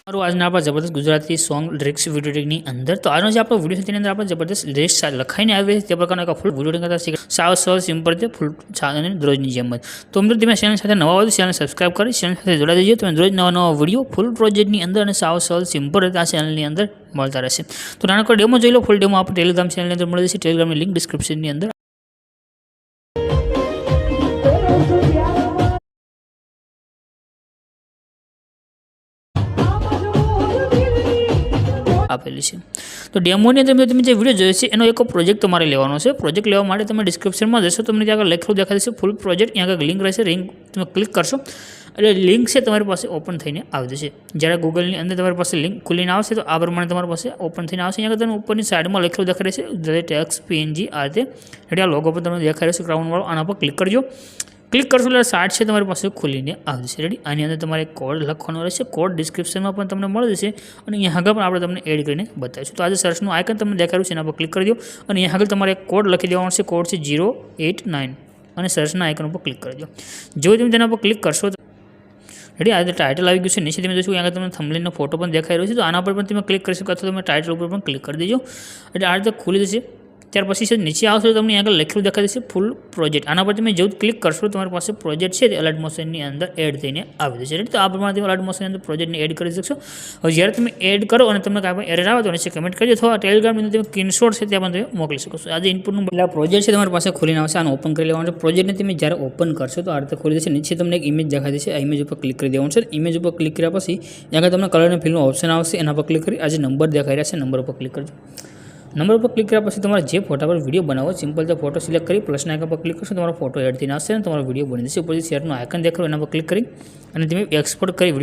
આજના આપણા જબરદસ્ત ગુજરાતી સોંગ લિરિક્સ વિડીયો ટ્રેકની અંદર તો આજનો જે આપણો વિડીયો છે તેની અંદર આપણે જબરદસ્ત લિરિક્સ લખાઈને આવી છે તે પ્રકારનો એક ફૂલ વિડીયો કરતા શીખ સાવ સરળ સિમ્પલ છે ફૂલ અને દરરોજની જેમ જ. તો મિત્રો તમે ચેનલ સાથે નવા હોય તો ચેનલ સબસ્ક્રાઇબ કરી ચેનલ સાથે જોડાઈ દેજો. તમે રોજ નવા વિડીયો ફૂલ પ્રોજેક્ટની અંદર અને સાવ સરળ સિમ્પલ રીતે આ ચેનલની અંદર મળતા રહેશે. તો નાનકડો ડેમો જોઈ લો. ફૂલ ડેમો આપણે ટેલિગ્રામ ચેનલની અંદર મળી જશે. ટેલિગ્રામની લિંક ડિસ્ક્રિપ્શનની અંદર આપેલી છે. તો ડેમોની અંદર તમે જે વિડીયો જોયો છે એનો એક પ્રોજેક્ટ તમારે લેવાનો છે. પ્રોજેક્ટ લેવા માટે તમે ડિસ્ક્રિપ્શનમાં જશો, તમને ત્યાં આગળ લખેલું દેખાય છે ફૂલ પ્રોજેક્ટ. ત્યાં આગળ લિંક રહેશે, લિંક તમે ક્લિક કરશો એટલે લિંક છે તમારી પાસે ઓપન થઈને આવી જશે. જ્યારે ગૂગલની અંદર તમારી પાસે લિંક ખુલીને આવશે તો આ પ્રમાણે તમારી પાસે ઓપન થઈને આવશે. અહીંયા તમે ઉપરની સાઈડમાં લખેલું દેખાય રહેશે ટેક્સ PNG આ રીતે એટલે આ લોગો પર તમને દેખાય રહેશે ક્રાઉનવાળો. આના પર ક્લિક કરજો. ક્લિક કરશો એટલે સાઇટ છે તમારી પાસે ખુલીને આવી જશે. રેડી. આની અંદર તમારે કોડ લખવાનો રહેશે. કોડ ડિસ્ક્રિપ્શનમાં પણ તમને મળી જશે અને અહીંયા આગળ પણ આપણે તમને એડ કરીને બતાવીશું. તો આજે સર્ચનું આઇકન તમને દેખાડ્યું છે એના પર ક્લિક કરી દો અને અહીંયા આગળ તમારે કોડ લખી દેવાનો છે. કોડ છે 089 અને સર્ચના આઇકન ઉપર ક્લિક કરી દો. જો તમે તેના પર ક્લિક કરશો રેડી આ રીતે ટાઇટલ આવી ગયું છે. નીચે તમે જોશો આગળ તમને થંબનેલનો ફોટો પણ દેખાઈ રહ્યો છે. તો આના પર પણ તમે ક્લિક કરી શકો અથવા તમે ટાઇટલ ઉપર પણ ક્લિક કરી દેજો એટલે આ રીતે ખુલી જશે. ત્યાર પછી છે નીચે આવશે તો તમને આગળ લખેલું દેખાઈ જશે ફૂલ પ્રોજેક્ટ. આના પર તમે જેવું ક્લિક કરશો તમારી પાસે પ્રોજેક્ટ છે તે અલર્ટ મોશનની અંદર એડ થઈને આવી જશે. તો આ પ્રમાણે તમે અલર્ટ મોશનની અંદર પ્રોજેક્ટને એડ કરી શકશો. હવે જ્યારે તમે એડ કરો અને તમને કાંઈ પણ એરર આવે તો નીચે કમેન્ટ કરજો અથવા ટેલિગ્રામની અંદર તમે સ્ક્રીનશોટ છે ત્યાં પણ તમે મોકલી શકો છો. આજે ઇનપુટનું પહેલાં પ્રોજેક્ટ છે તમારી પાસે ખોલીને આવશે. આને ઓપન કરી લેવાનું છે. પ્રોજેક્ટને તમે જ્યારે ઓપન કરશો તો આ રીતે ખોલી જશે. નીચે તમને એક ઇમેજ દેખાઈ દેશે. આ ઇમેજ ઉપર ક્લિક કરી દેવાનું છે. ઇમેજ ઉપર ક્લિક કર્યા પછી આગળ તમને કલર અને ફિલનો ઓપ્શન આવશે. એના પર ક્લિક કરી આજે નંબર દેખાઈ રહ્યા છે નંબર ઉપર ક્લિક કરજો. નંબર ઉપર ક્લિક કર્યા પછી તમારે જે ફોટા પર વિડીયો બનાવો સિમ્પલ તે ફોટો સિલેક્ટ કરી પ્લસના આઇકન પર ક્લિક કરશો તમારો ફોટો એડ થઈને આવશે અને તમારો વિડીયો બની જશે. ઉપરથી શેરનું આઇકન દેખાડો એના પર ક્લિક કરી અને તમે એક્સપોર્ટ કરી